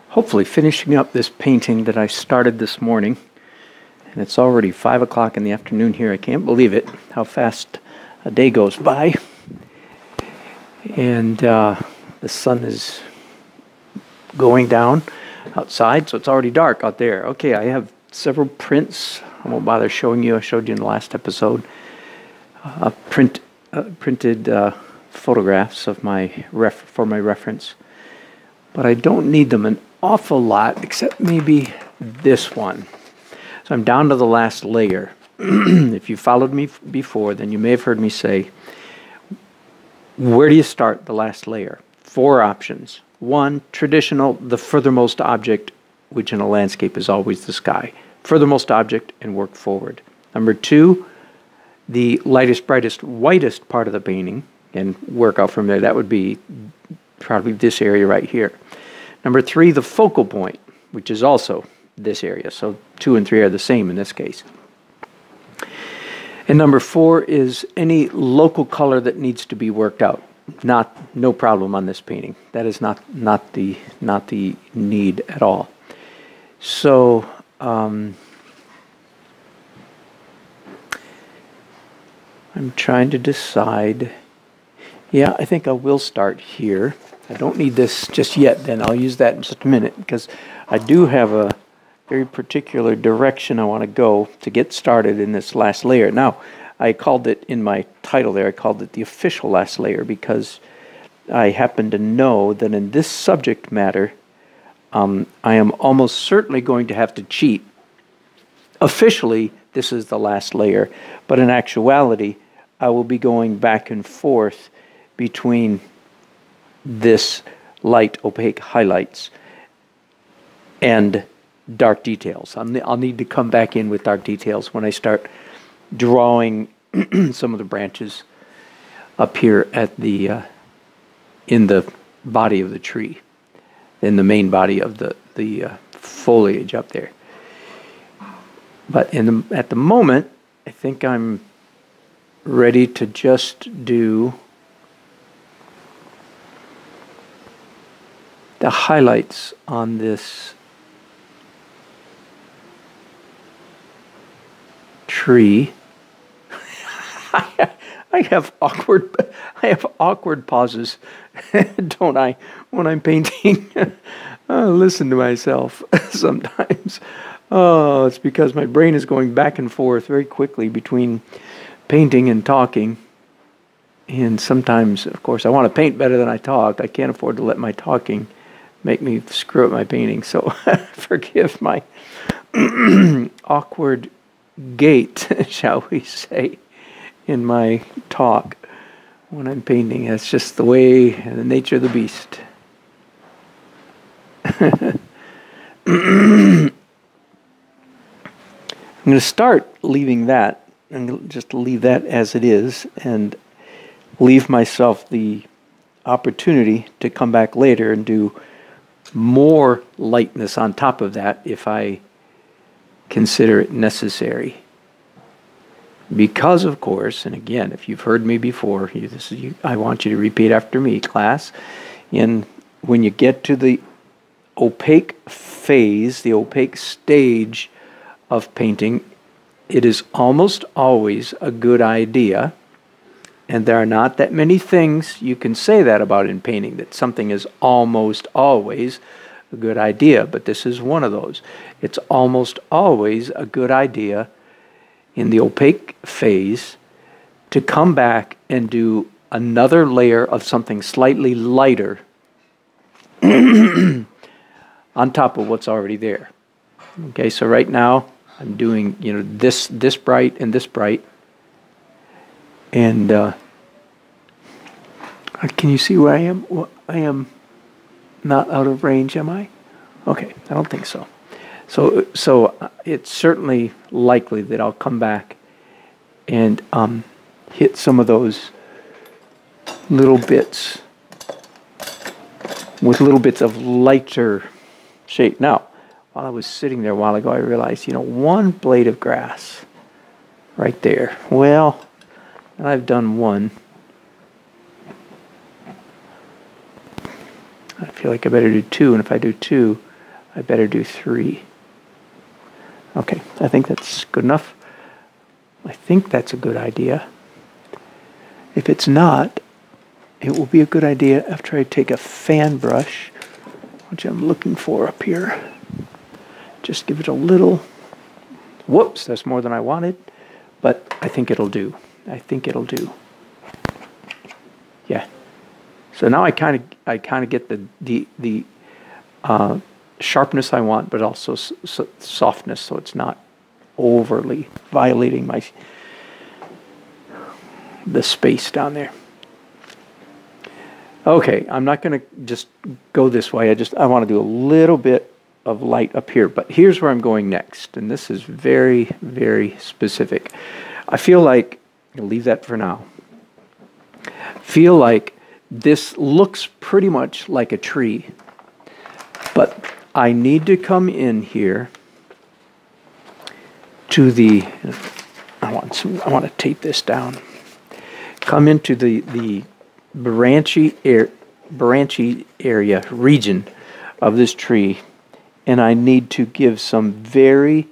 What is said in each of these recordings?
hopefully finishing up this painting that I started this morning. And it's already 5 o'clock in the afternoon here. I can't believe it, how fast a day goes by. And the sun is going down outside, so it's already dark out there. Okay, I have several prints. I won't bother showing you. I showed you in the last episode. Printed photographs of for my reference. But I don't need them an awful lot, except maybe this one. So I'm down to the last layer. If you followed me before, then you may have heard me say, where do you start the last layer? 4 options. 1, traditional, the furthermost object, which in a landscape is always the sky. Furthermost object and work forward. Number 2, the lightest, brightest, whitest part of the painting and work out from there. That would be probably this area right here. Number 3, the focal point, which is also this area. So 2 and 3 are the same in this case. And number 4 is any local color that needs to be worked out. No problem on this painting. That is not the need at all. So I'm trying to decide. Yeah, I think I will start here. I don't need this just yet, then I'll use that in just a minute, because I do have a very particular direction I want to go to get started in this last layer. Now, I called it in my title there, I called it the official last layer, because I happen to know that in this subject matter, I am almost certainly going to have to cheat. Officially, this is the last layer, but in actuality, I will be going back and forth between this light opaque highlights and dark details. I'll need to come back in with dark details when I start drawing some of the branches up here at the in the body of the tree, in the main body of the foliage up there. But at the moment, I think I'm ready to just do the highlights on this tree. I have awkward pauses, don't I, when I'm painting? Listen to myself sometimes. Oh, it's because my brain is going back and forth very quickly between painting and talking. And sometimes, of course, I want to paint better than I talk. I can't afford to let my talking make me screw up my painting. So forgive my awkward gait, shall we say, in my talk when I'm painting. That's just the way, the nature of the beast. I'm going to start leaving that, and just leave that as it is, and leave myself the opportunity to come back later and do more lightness on top of that if I consider it necessary. Because, of course, and again, if you've heard me before, I want you to repeat after me, class. And when you get to the opaque phase, the opaque stage of painting, it is almost always a good idea, and there are not that many things you can say that about in painting, that something is almost always a good idea, but this is one of those. It's almost always a good idea in the opaque phase to come back and do another layer of something slightly lighter on top of what's already there. Okay, so right now I'm doing, this bright and this bright. And can you see where I am? Well, I am not out of range, am I? Okay, I don't think so. So it's certainly likely that I'll come back and hit some of those little bits with little bits of lighter shade. Now, while I was sitting there a while ago, I realized, one blade of grass right there. Well, I've done one. I feel like I better do two, and if I do two, I better do 3. Okay, I think that's good enough. I think that's a good idea. If it's not, it will be a good idea after I take a fan brush, which I'm looking for up here. Just give it a little, whoops, that's more than I wanted, but I think it'll do. I think it'll do. Yeah. So now I kind of get the sharpness I want, but also softness, so it's not overly violating the space down there. Okay, I'm not going to just go this way. I want to do a little bit of light up here, but here's where I'm going next, and this is very, very specific. I feel like, I'll leave that for now. Feel like this looks pretty much like a tree, but I need to come in here to I want to tape this down. Come into the branchy area, region of this tree, and I need to give some very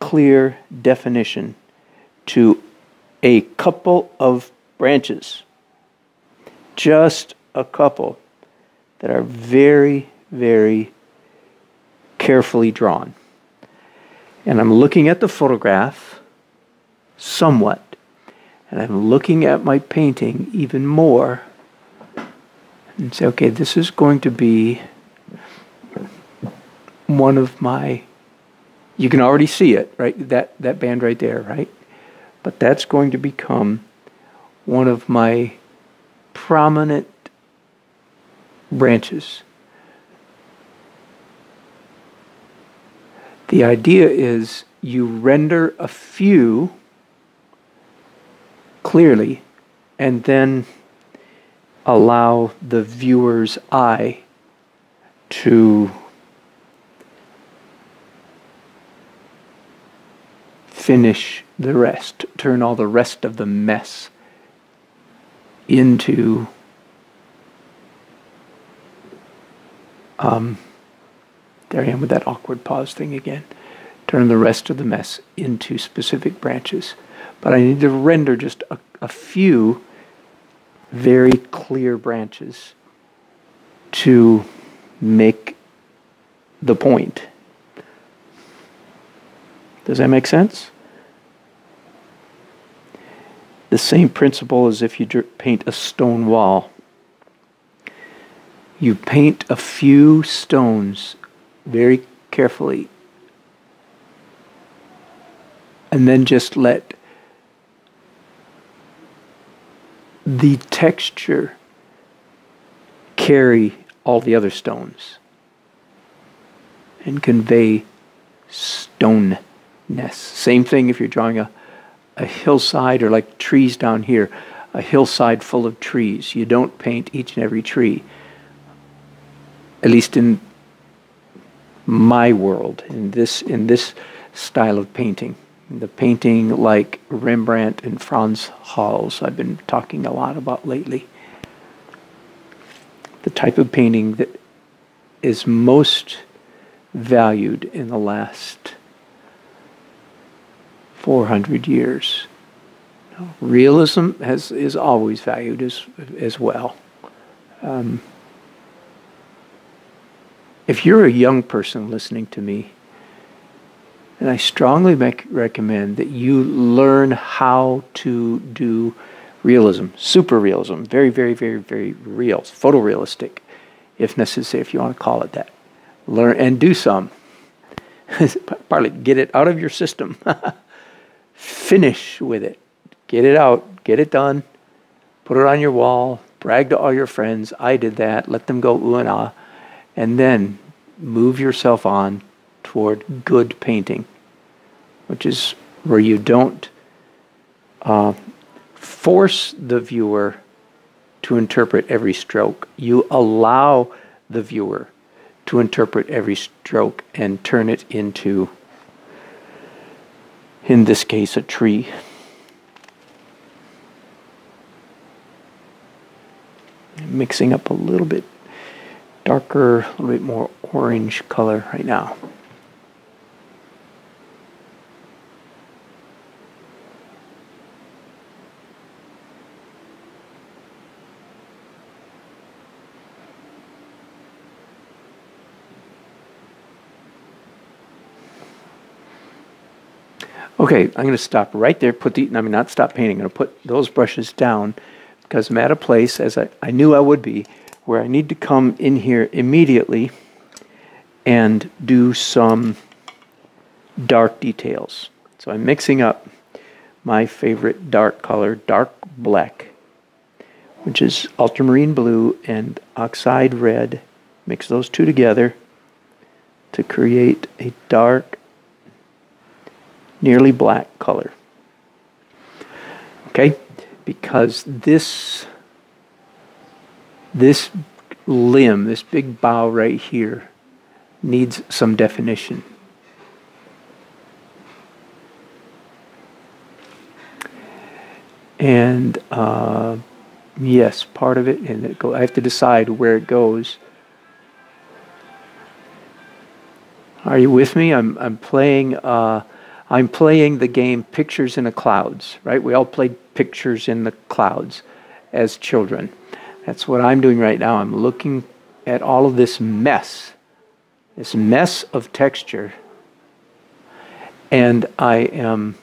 clear definition to a couple of branches. Just a couple that are very, very carefully drawn. And I'm looking at the photograph somewhat, and I'm looking at my painting even more, and say, okay, this is going to be one of my, you can already see it, right? That band right there, right? But that's going to become one of my prominent branches. The idea is you render a few clearly and then allow the viewer's eye to finish the rest, turn all the rest of the mess into there I am with that awkward pause thing again. Turn the rest of the mess into specific branches. But I need to render just a few very clear branches to make the point. Does that make sense? The same principle as if you paint a stone wall. You paint a few stones very carefully, and then just let the texture carry all the other stones and convey stoneness. Same thing if you're drawing a hillside, or like trees down here, a hillside full of trees. You don't paint each and every tree. At least in my world, in this style of painting. The painting like Rembrandt and Frans Hals I've been talking a lot about lately. The type of painting that is most valued in the last 400 years. Realism is always valued as well. If you're a young person listening to me, and I strongly recommend that you learn how to do realism, super realism, very, very, very, very real, photorealistic, if necessary, if you want to call it that. Learn and do some. Partly get it out of your system. Finish with it. Get it out. Get it done. Put it on your wall. Brag to all your friends. I did that. Let them go ooh and ah. And then move yourself on toward good painting, which is where you don't force the viewer to interpret every stroke. You allow the viewer to interpret every stroke and turn it into, in this case, a tree. Mixing up a little bit darker, a little bit more orange color right now. Okay, I'm going to stop right there. Not stop painting. I'm going to put those brushes down because I'm at a place, as I knew I would be, where I need to come in here immediately and do some dark details. So I'm mixing up my favorite dark color, dark black, which is ultramarine blue and oxide red. Mix those two together to create a dark, nearly black color. Okay? Because this limb, this big bough right here, needs some definition. And yes, part of it, and I have to decide where it goes. Are you with me? I'm playing the game Pictures in the Clouds, right? We all played Pictures in the Clouds as children. That's what I'm doing right now. I'm looking at all of this mess of texture, and I am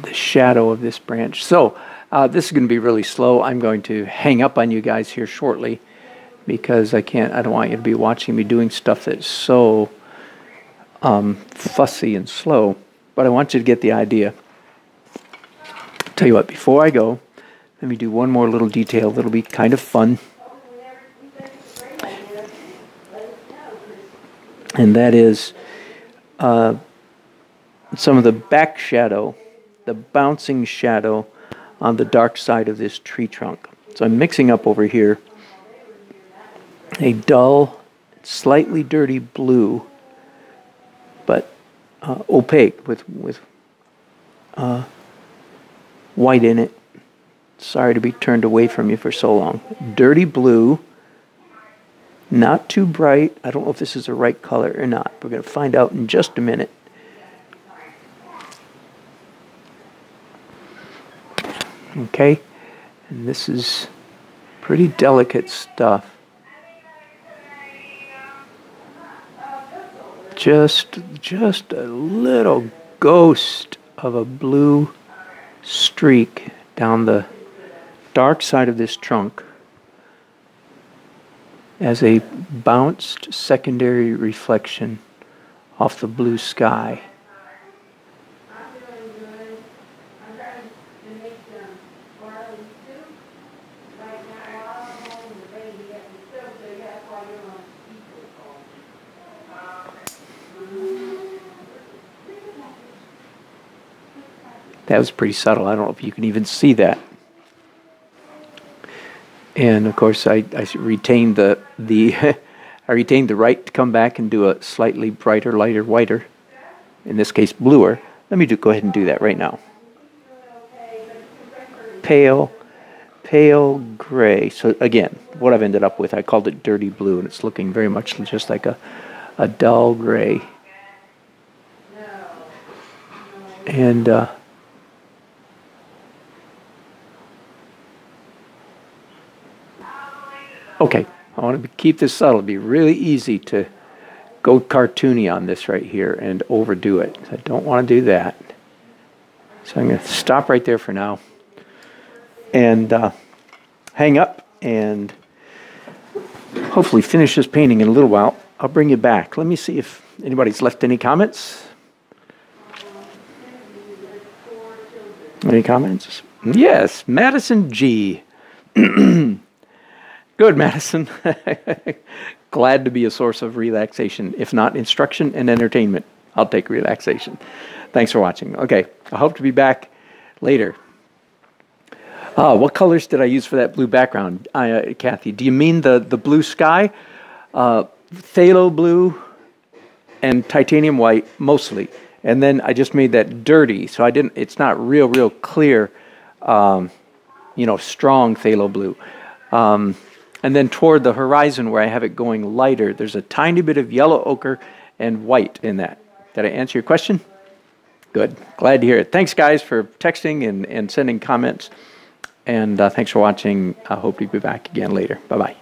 the shadow of this branch. So this is going to be really slow. I'm going to hang up on you guys here shortly because I don't want you to be watching me doing stuff that's so fussy and slow, but I want you to get the idea. Tell you what, before I go, let me do one more little detail that'll be kind of fun. And that is some of the back shadow, the bouncing shadow on the dark side of this tree trunk. So I'm mixing up over here a dull, slightly dirty blue, but opaque with white in it. Sorry to be turned away from you for so long. Dirty blue, not too bright. I don't know if this is the right color or not. We're going to find out in just a minute. Okay, and this is pretty delicate stuff. Just a little ghost of a blue streak down the dark side of this trunk as a bounced secondary reflection off the blue sky. That was pretty subtle. I don't know if you can even see that. And of course, I retained the I retained the right to come back and do a slightly brighter, lighter, whiter, in this case bluer. Let me go ahead and do that right now. Pale gray. So again, what I've ended up with, I called it dirty blue, and it's looking very much just like a dull gray. And okay, I want to keep this subtle. It'd be really easy to go cartoony on this right here and overdo it. I don't want to do that. So I'm going to stop right there for now and hang up and hopefully finish this painting in a little while. I'll bring you back. Let me see if anybody's left any comments. Any comments? Yes, Madison G. Good, Madison. Glad to be a source of relaxation. If not instruction and entertainment, I'll take relaxation. Thanks for watching. Okay, I hope to be back later. What colors did I use for that blue background, Kathy? Do you mean the blue sky? Phthalo blue and titanium white mostly. And then I just made that dirty, so it's not real clear, strong phthalo blue. And then toward the horizon where I have it going lighter, there's a tiny bit of yellow ochre and white in that. Did I answer your question? Good. Glad to hear it. Thanks, guys, for texting and sending comments. And thanks for watching. I hope to be back again later. Bye-bye.